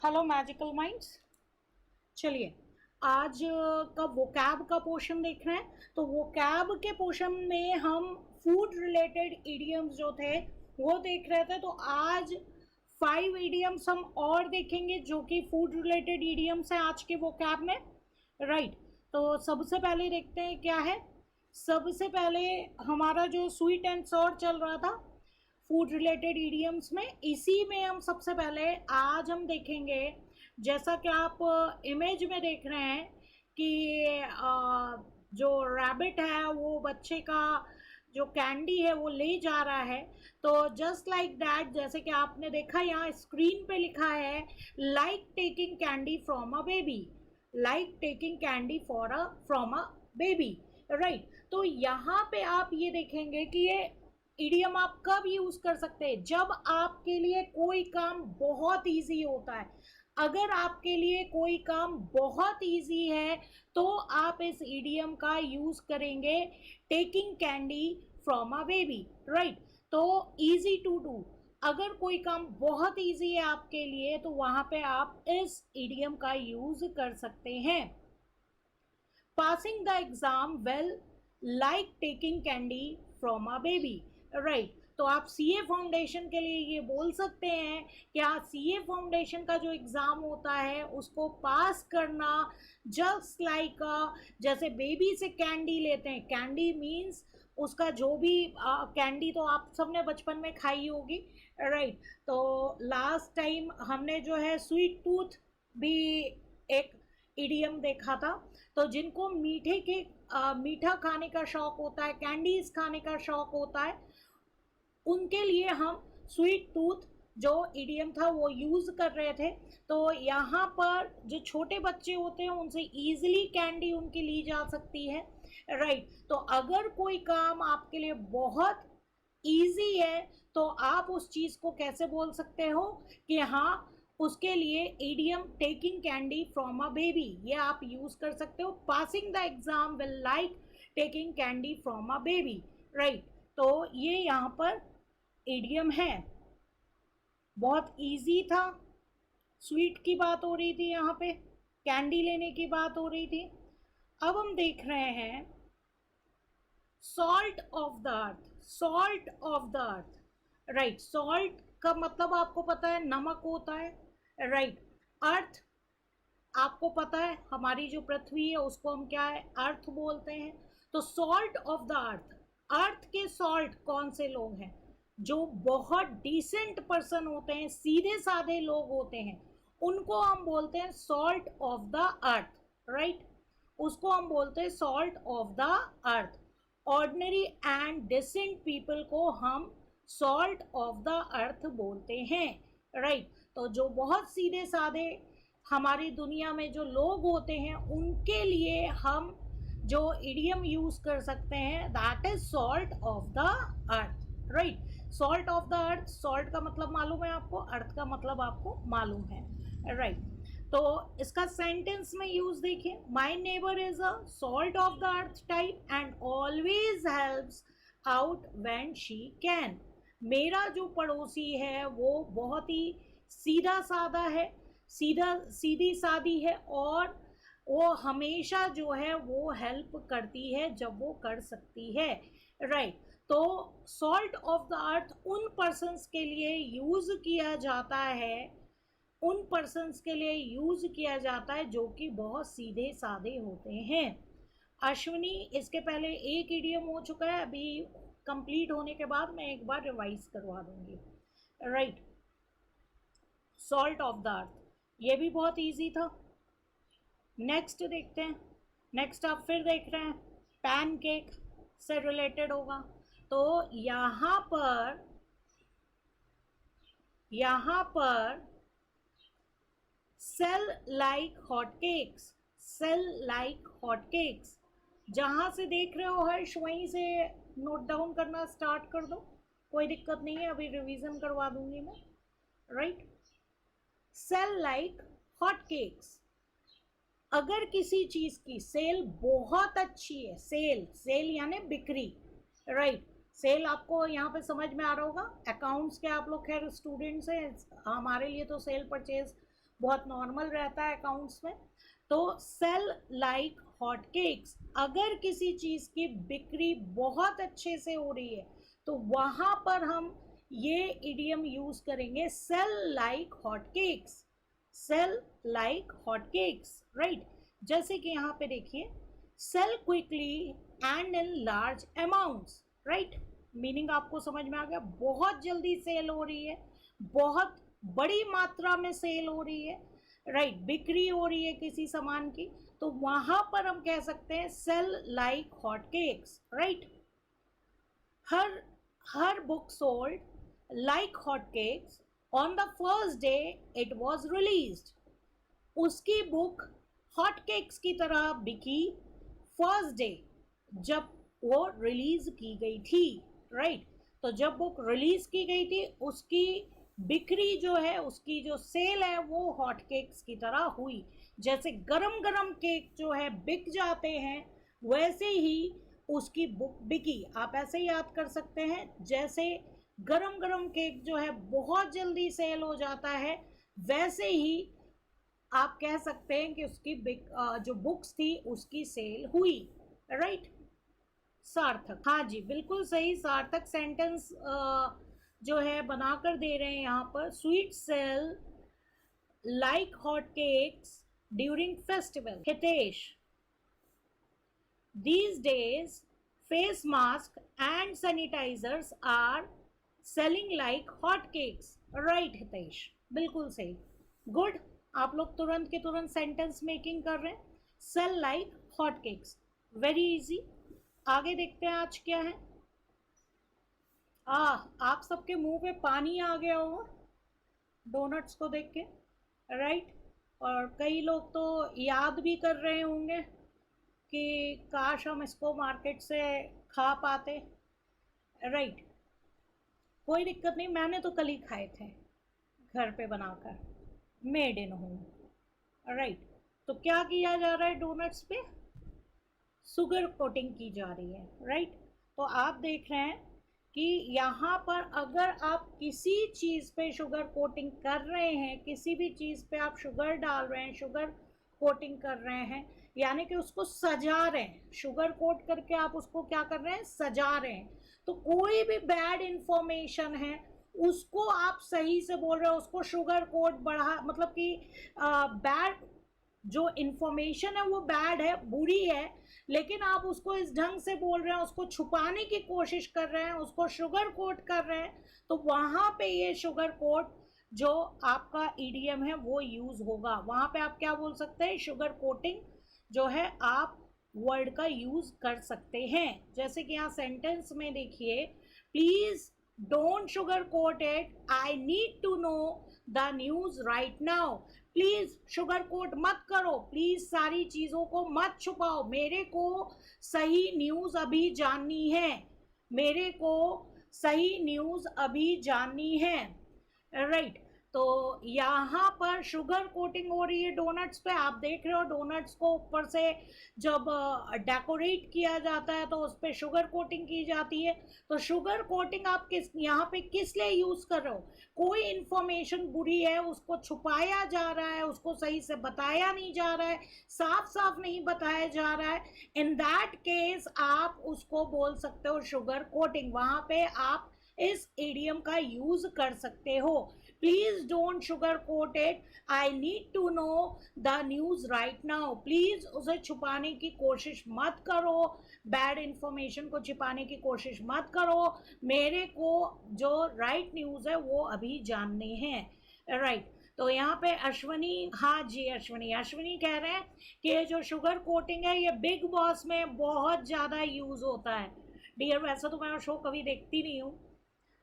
Hello magical minds. चलिए, आज का वोकैब का पोर्शन देख रहे हैं। तो वोकैब के पोर्शन में हम फूड रिलेटेड इडियम्स जो थे वो देख रहे थे। तो आज 5 इडियम्स हम और देखेंगे जो कि फूड रिलेटेड इडियम्स हैं आज के वोकैब में। राइट। तो सबसे पहले देखते हैं क्या है। सबसे पहले हमारा जो स्वीट एंड सॉर चल रहा था फूड रिलेटेड इडियम्स में, इसी में हम सबसे पहले आज हम देखेंगे, जैसा कि आप इमेज में देख रहे हैं कि जो रैबिट है वो बच्चे का जो कैंडी है वो ले जा रहा है। तो जस्ट लाइक दैट, जैसे कि आपने देखा यहाँ स्क्रीन पे लिखा है like taking candy from a baby, like taking candy from a baby. Right. तो यहाँ पे आप ये देखेंगे कि ये इडियम आप कब यूज कर सकते हैं, जब आपके लिए कोई काम बहुत इजी होता है। अगर आपके लिए कोई काम बहुत इजी है तो आप इस इडियम का यूज करेंगे, taking candy from a baby. Right. तो इजी टू डू, अगर कोई काम बहुत इजी है आपके लिए तो वहां पे आप इस इडियम का यूज कर सकते हैं। Passing the exam well like taking candy from a baby. Right. तो आप सीए फाउंडेशन के लिए ये बोल सकते हैं कि हाँ, सीए फाउंडेशन का जो एग्ज़ाम होता है उसको पास करना जस्ट लाइक जैसे बेबी से कैंडी लेते हैं। कैंडी मीन्स उसका जो भी कैंडी तो आप सबने बचपन में खाई होगी। राइट। तो लास्ट टाइम हमने जो है स्वीट टूथ भी एक इडियम देखा था। तो जिनको मीठा खाने का शौक होता है, कैंडीज खाने का शौक होता है, उनके लिए हम स्वीट टूथ जो इडियम था वो यूज कर रहे थे। तो यहाँ पर जो छोटे बच्चे होते हैं उनसे इजीली कैंडी उनकी ली जा सकती है। राइट। तो अगर कोई काम आपके लिए बहुत इजी है तो आप उस चीज को कैसे बोल सकते हो कि हाँ, उसके लिए idiom taking candy from a baby ये आप यूज कर सकते हो। Passing the exam will like taking candy from a baby. Right. तो ये यहाँ पर इडियम है, बहुत इजी था। स्वीट की बात हो रही थी, यहाँ पे कैंडी लेने की बात हो रही थी। अब हम देख रहे हैं salt of the earth. Salt of the earth. Right. Salt का मतलब आपको पता है नमक होता है। राइट। अर्थ आपको पता है हमारी जो पृथ्वी है उसको हम क्या है, अर्थ बोलते हैं। तो सॉल्ट ऑफ द अर्थ, अर्थ के सॉल्ट कौन से लोग हैं, जो बहुत डिसेंट पर्सन होते हैं, सीधे साधे लोग होते हैं, उनको हम बोलते हैं salt of the earth. Right. उसको हम बोलते हैं salt of the earth. Ordinary and decent people को हम सॉल्ट ऑफ द अर्थ बोलते हैं। राइट। तो जो बहुत सीधे साधे हमारी दुनिया में जो लोग होते हैं उनके लिए हम जो इडियम यूज कर सकते हैं that is salt of the earth. Right. Salt of the earth, salt का मतलब मालूम है आपको, अर्थ का मतलब आपको मालूम है। राइट। तो इसका सेंटेंस में यूज देखिए, my neighbour is a salt of the earth type and always helps out when she can. मेरा जो पड़ोसी है वो बहुत ही सीधा साधा है, सीधी सादी है, और वो हमेशा जो है वो हेल्प करती है जब वो कर सकती है। राइट। तो सॉल्ट ऑफ द अर्थ उन पर्सन्स के लिए यूज किया जाता है, उन पर्सन्स के लिए यूज किया जाता है जो कि बहुत सीधे साधे होते हैं। अश्विनी, इसके पहले एक इडियम हो चुका है, अभी कंप्लीट होने के बाद मैं एक बार रिवाइज करवा दूंगी। राइट। सॉल्ट ऑफ द अर्थ, ये भी बहुत इजी था। नेक्स्ट देखते हैं। नेक्स्ट आप फिर देख रहे हैं पैनकेक से रिलेटेड होगा। तो यहां पर सेल लाइक हॉटकेक्स, सेल लाइक हॉटकेक्स, जहां से देख रहे हो हर्ष वहीं से नोट डाउन करना स्टार्ट कर दो, कोई दिक्कत नहीं है, अभी रिवीजन करवा दूंगी मैं। राइट। सेल लाइक हॉटकेक्स, अगर किसी चीज की सेल बहुत अच्छी है, सेल सेल यानी बिक्री। राइट। सेल आपको यहाँ पे समझ में आ रहा होगा, अकाउंट्स के आप लोग खैर स्टूडेंट्स हैं, हमारे लिए तो सेल परचेज बहुत नॉर्मल रहता है अकाउंट्स में। तो सेल लाइक हॉट केक्स, अगर किसी चीज की बिक्री बहुत अच्छे से हो रही है तो वहां पर हम ये इडियम यूज करेंगे, sell like hot cakes, sell like hot cakes, right. जैसे कि यहाँ पे देखिए, sell quickly and in large amounts, right. Meaning आपको समझ में आ गया, बहुत जल्दी सेल हो रही है, बहुत बड़ी मात्रा में सेल हो रही है, राइट, बिक्री हो रही है किसी सामान की, तो वहां पर हम कह सकते हैं sell like hot cakes, right. Her book sold like hot cakes on the first day it was released, उसकी बुक हॉट केक्स की तरह बिकी फर्स्ट डे जब वो रिलीज की गई थी, राइट। तो जब बुक रिलीज की गई थी उसकी बिक्री जो है, उसकी जो सेल है वो हॉट केक्स की तरह हुई। जैसे गरम गरम केक जो है बिक जाते हैं, वैसे ही उसकी बुक बिकी। आप ऐसे याद कर सकते हैं, जैसे गरम गरम केक जो है बहुत जल्दी सेल हो जाता है, वैसे ही आप कह सकते हैं कि उसकी जो बुक्स थी उसकी सेल हुई, राइट। सार्थक, हाँ जी बिल्कुल सही, सार्थक सेंटेंस जो है बनाकर दे रहे हैं यहाँ पर। Sweet sell like hot cakes during festival. Hitesh, these days face mask and sanitizers are selling like hot cakes, right Hitesh, बिल्कुल सही, गुड। आप लोग तुरंत के तुरंत सेंटेंस मेकिंग कर रहे हैं। Sell like hot cakes, very easy. आगे देखते हैं आज क्या है। आप सबके मुंह पे पानी आ गया होगा डोनट्स को देख के, राइट। और कई लोग तो याद भी कर रहे होंगे कि काश हम इसको मार्केट से खा पाते, राइट। कोई दिक्कत नहीं, मैंने तो कल ही खाए थे घर पे बनाकर, मेड इन होम, राइट। तो क्या किया जा रहा है, डोनट्स पे शुगर कोटिंग की जा रही है, राइट। तो आप देख रहे हैं कि यहाँ पर अगर आप किसी चीज़ पे शुगर कोटिंग कर रहे हैं, किसी भी चीज़ पे आप शुगर डाल रहे हैं, शुगर कोटिंग कर रहे हैं, यानी कि उसको सजा रहे हैं, शुगर कोट करके आप उसको क्या कर रहे हैं, सजा रहे हैं। तो कोई भी बैड इंफॉर्मेशन है उसको आप सही से बोल रहे हो, उसको शुगर कोट बढ़ा, मतलब कि बैड जो इंफॉर्मेशन है वो बैड है, बुरी है, लेकिन आप उसको इस ढंग से बोल रहे हैं, उसको छुपाने की कोशिश कर रहे हैं, उसको शुगर कोट कर रहे हैं, तो वहां पे ये शुगर कोट जो आपका ईडीएम है वो यूज होगा। वहां पे आप क्या बोल सकते हैं, शुगर कोटिंग जो है आप वर्ड का यूज कर सकते हैं। जैसे कि यहाँ सेंटेंस में देखिए, please don't sugar coat it, I need to know the news right now. Please sugar coat मत करो, प्लीज सारी चीजों को मत छुपाओ, मेरे को सही न्यूज अभी जाननी है, मेरे को सही न्यूज अभी जाननी है, राइट। तो यहाँ पर शुगर कोटिंग हो रही है डोनट्स पे। आप देख रहे हो डोनट्स को ऊपर से जब डेकोरेट किया जाता है तो उस पर शुगर कोटिंग की जाती है। तो शुगर कोटिंग आप यहाँ पे किस लिए यूज कर रहे हो, कोई इंफॉर्मेशन बुरी है उसको छुपाया जा रहा है, उसको सही से बताया नहीं जा रहा है, साफ साफ नहीं बताया जा रहा है, इन दैट केस आप उसको बोल सकते हो शुगर कोटिंग। वहां पे आप इस इडियम का यूज कर सकते हो। Please don't sugar coat it, I need to know the news right now. Please उसे छुपाने की कोशिश मत करो, बैड इंफॉर्मेशन को छिपाने की कोशिश मत करो, मेरे को जो राइट न्यूज है वो अभी जाननी है, राइट। तो यहाँ पे अश्वनी, हाँ जी अश्वनी कह रहे हैं कि ये जो शुगर कोटिंग है ये बिग बॉस में बहुत ज़्यादा यूज होता है। डियर, वैसे तो मैं शो कभी देखती नहीं हूँ,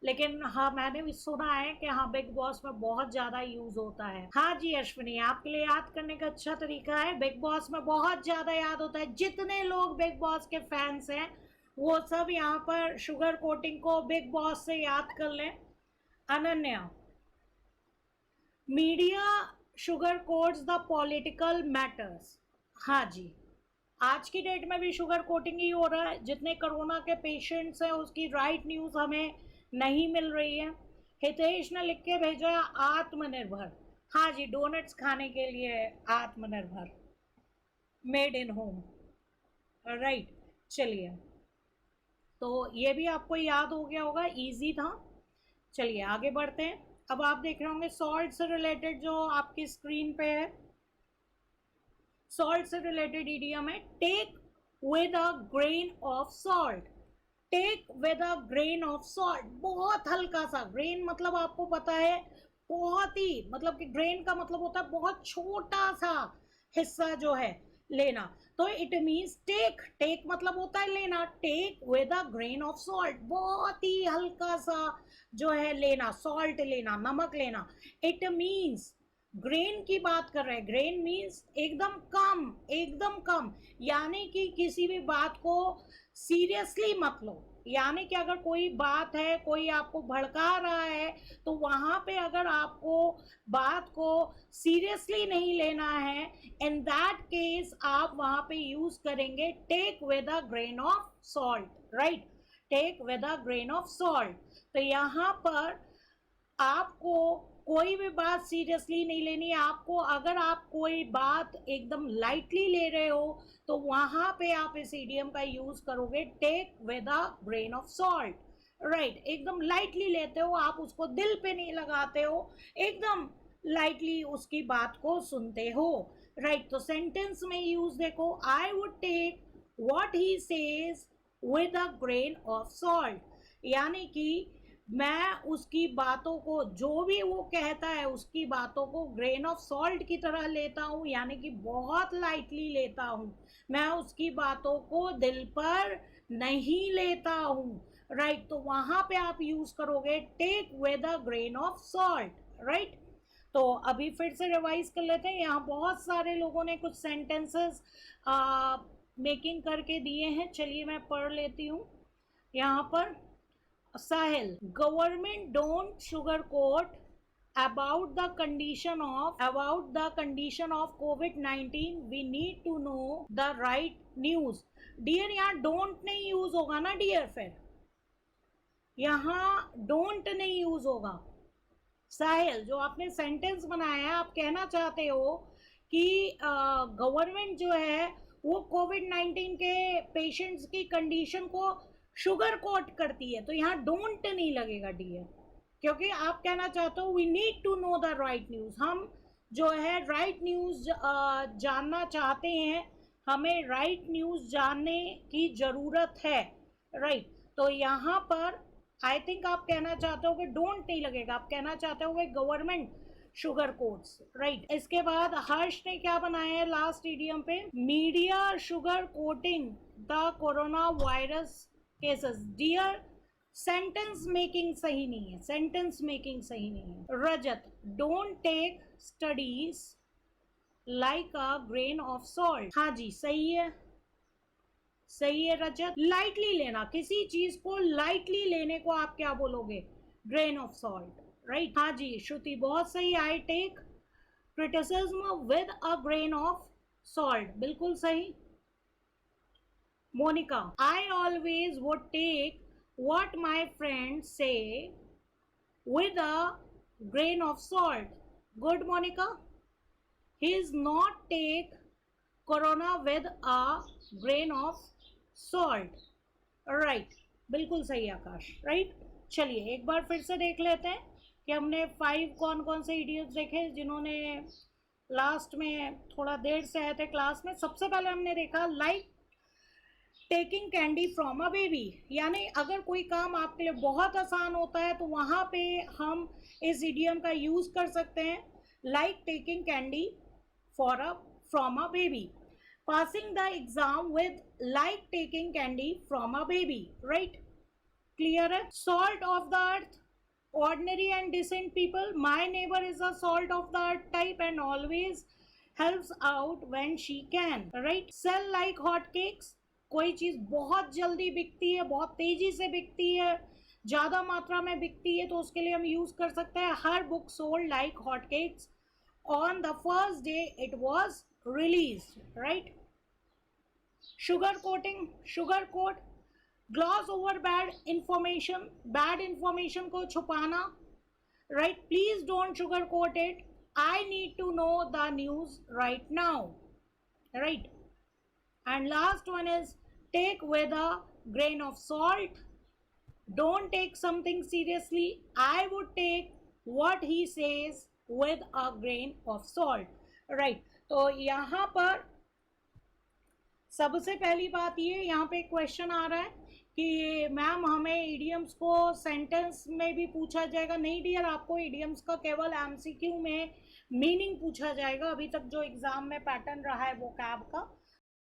लेकिन हाँ मैंने भी सुना है कि हाँ बिग बॉस में बहुत ज़्यादा यूज होता है। हाँ जी अश्विनी, आपके लिए याद करने का अच्छा तरीका है, बिग बॉस में बहुत ज़्यादा याद होता है। जितने लोग बिग बॉस के फैंस हैं वो सब यहाँ पर शुगर कोटिंग को बिग बॉस से याद कर लें। Ananya, media sugar quotes the political matters. हाँ जी, आज की डेट में भी शुगर कोटिंग ही हो रहा है। जितने कोरोना के पेशेंट्स हैं उसकी राइट न्यूज़ हमें नहीं मिल रही है। हितेश ने लिख के भेजा आत्मनिर्भर। हाँ जी, डोनट्स खाने के लिए आत्मनिर्भर, मेड इन होम, राइट। चलिए, तो ये भी आपको याद हो गया होगा, इजी था। चलिए आगे बढ़ते हैं। अब आप देख रहे होंगे सॉल्ट से रिलेटेड जो आपकी स्क्रीन पे है, सॉल्ट से रिलेटेड इडियम है, take with a grain of salt. Take with a grain of salt, बहुत हल्का सा, ग्रेन मतलब आपको पता है बहुत ही, मतलब कि ग्रेन का मतलब होता है बहुत छोटा सा हिस्सा जो है लेना। तो इट मीन्स टेक, टेक मतलब होता है लेना, take with a grain of salt, बहुत ही हल्का सा जो है लेना, सॉल्ट लेना, नमक लेना। इट मीन्स ग्रेन की बात कर रहे हैं, ग्रेन मीन्स एकदम कम, एकदम कम, यानी कि किसी भी बात को सीरियसली मत लो। यानी कि अगर कोई बात है, कोई आपको भड़का रहा है, तो वहां पे अगर आपको बात को सीरियसली नहीं लेना है, इन दैट केस आप वहां पे यूज करेंगे take with a grain of salt, right, take with a grain of salt. तो यहाँ पर आपको कोई भी बात सीरियसली नहीं लेनी है। आपको अगर आप कोई बात एकदम लाइटली ले रहे हो, तो वहां पे आप इस इडियम का यूज करोगे take with a grain of salt, right. एकदम लाइटली लेते हो आप, उसको दिल पे नहीं लगाते हो, एकदम लाइटली उसकी बात को सुनते हो, राइट। तो सेंटेंस में यूज देखो, I would take what he says with a grain of salt, यानी कि मैं उसकी बातों को, जो भी वो कहता है उसकी बातों को ग्रेन ऑफ सॉल्ट की तरह लेता हूँ, यानी कि बहुत लाइटली लेता हूँ, मैं उसकी बातों को दिल पर नहीं लेता हूँ, राइट। तो वहां पे आप यूज करोगे take with a grain of salt, right. तो अभी फिर से रिवाइज कर लेते हैं। यहाँ बहुत सारे लोगों ने कुछ सेंटेंसेस मेकिंग करके दिए हैं, चलिए मैं पढ़ लेती हूँ। यहाँ पर Sahil, government don't sugarcoat about the condition of COVID-19. We need to know the right news. Dear, यहाँ don't नहीं यूज होगा ना डियर, फिर यहाँ don't नहीं यूज होगा। साहिल, जो आपने सेंटेंस बनाया है, आप कहना चाहते हो कि गवर्नमेंट जो है वो कोविड-19 के पेशेंट्स की कंडीशन को शुगर कोट करती है, तो यहाँ डोंट नहीं लगेगा डियर, क्योंकि आप कहना चाहते हो we need to know the right news, हम जो है राइट न्यूज जानना चाहते हैं, हमें राइट न्यूज जानने की जरूरत है, राइट। तो यहाँ पर आई थिंक आप कहना चाहते हो कि डोंट नहीं लगेगा, आप कहना चाहते हो कि गवर्नमेंट शुगर कोट्स, राइट। इसके बाद हर्ष ने क्या बनाया है लास्ट इडियम पे, media sugar coating the corona virus cases. Dear, sentence making सही नहीं है, सेंटेंस मेकिंग सही नहीं है। Rajat, don't take studies like a grain of salt. हाँ जी, सही है, सही है रजत। लाइटली लेना, किसी चीज को लाइटली लेने को आप क्या बोलोगे, ग्रेन ऑफ सॉल्ट, राइट। हाँ जी श्रुति, बहुत सही, I take criticism with a grain of salt, बिल्कुल सही। Monika, I always would take what my friends से with a grain of salt. Good, Monica. He is not take corona with a grain of salt. Right. बिल्कुल सही आकाश, right. चलिए एक बार फिर से देख लेते हैं कि हमने 5 कौन कौन से इडियम्स देखे, जिन्होंने लास्ट में थोड़ा देर से आए थे क्लास में। सबसे पहले हमने देखा like taking candy from a baby, यानी अगर कोई काम आपके लिए बहुत आसान होता है तो वहां पे हम इस इडियम का यूज कर सकते हैं, like taking candy from a baby. Passing the exam with like taking candy from a baby, right, clear है। Salt of the earth, ordinary and decent people, my neighbor is a salt of the earth type and always helps out when she can, right. Sell like hot cakes, कोई चीज बहुत जल्दी बिकती है, बहुत तेजी से बिकती है, ज्यादा मात्रा में बिकती है, तो उसके लिए हम यूज कर सकते हैं her book sold like hot cakes on the first day it was release, right. Sugar coating, sugar coat, gloss over bad information, bad information को छुपाना, right. Please don't sugar coat it, I need to know the news right now, right? And last one is take with a grain of salt. Don't take something seriously. I would take what he says with a grain of salt, right? तो यहाँ पर सबसे पहली बात ये यहाँ पे question आ रहा है कि मैम हमें इडियम्स को सेंटेंस में भी पूछा जाएगा। नहीं डियर, आपको इडियम्स का केवल एमसीक्यू में मीनिंग पूछा जाएगा। अभी तक जो एग्जाम में पैटर्न रहा है वो कैब का,